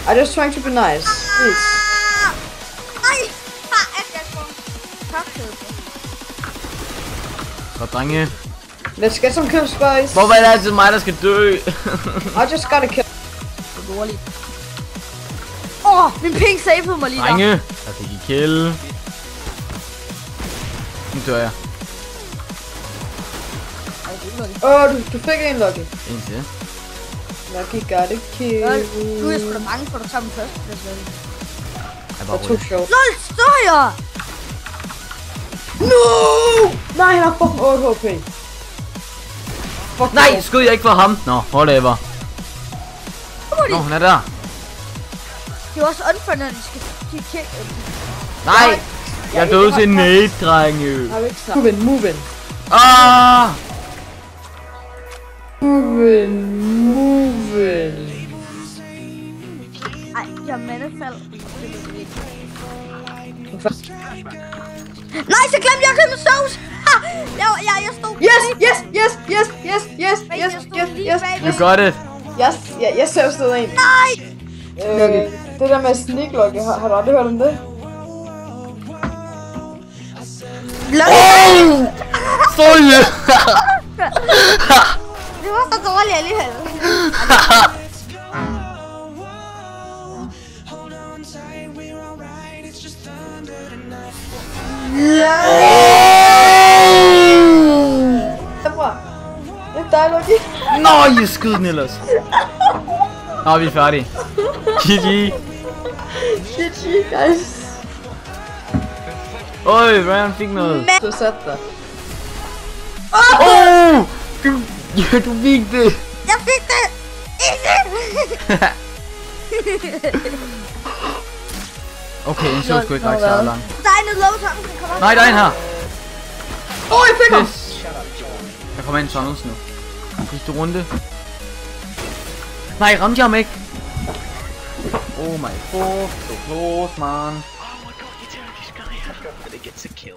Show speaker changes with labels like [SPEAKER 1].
[SPEAKER 1] I just trying to be nice. Please.
[SPEAKER 2] Nej! Tak,
[SPEAKER 3] Så drenge.
[SPEAKER 1] Let's get some kills, guys.
[SPEAKER 3] Hvorfor er det altid mig, der skal dø?
[SPEAKER 1] I just got a kill.
[SPEAKER 2] Min ping savede mig lige der.
[SPEAKER 3] Drenge, jeg fik I kill. Nu dør jeg.
[SPEAKER 1] Du fik en, Lucky.
[SPEAKER 3] En til.
[SPEAKER 1] Lucky got a kill.
[SPEAKER 2] Nu er jeg sgu da bange for, at du tager den første plads.
[SPEAKER 3] Jeg bare
[SPEAKER 1] Det tog sjovt.
[SPEAKER 2] LOL, står jeg!
[SPEAKER 1] No! Nej, han har fucking 8 HP. Fuck
[SPEAKER 3] nej, skød jeg ikke for ham? Nå, whatever. Nå, han er der.
[SPEAKER 2] Det er også unfair, når de skal kigge.
[SPEAKER 3] Nej! Jeg døde til nade, drenge.
[SPEAKER 1] Move in.
[SPEAKER 3] Ah!
[SPEAKER 1] Move in.
[SPEAKER 2] Ej, jeg mandefald. Nej, så glemte jeg at købe sovs! Jeg stod
[SPEAKER 1] Yes.
[SPEAKER 3] You got it.
[SPEAKER 1] Jeg ser stod en.
[SPEAKER 2] Nej!
[SPEAKER 1] Det der med sneak, Lucky, har du aldrig hørt om det?
[SPEAKER 3] Følge!
[SPEAKER 2] Det var så dårligt alligevel.
[SPEAKER 1] Det er dig, Lucky.
[SPEAKER 3] Nå, jeg skød den ellers. Nå, vi er færdige. GG.
[SPEAKER 1] GG, guys.
[SPEAKER 3] Øj, Ryan fik noget.
[SPEAKER 1] Du satte dig.
[SPEAKER 3] Du fik det.
[SPEAKER 2] Jeg fik det!
[SPEAKER 3] Okay, den så sgu ikke ret så langt.
[SPEAKER 2] Der er en low tank, der kommer.
[SPEAKER 3] Nej, der er en her.
[SPEAKER 1] Jeg fik ham.
[SPEAKER 3] Der kommer en Tunnels nu. Sidste runde. Nej, ramte jeg ham ikke? Oh my god, so close, man.
[SPEAKER 4] Gonna get to kill.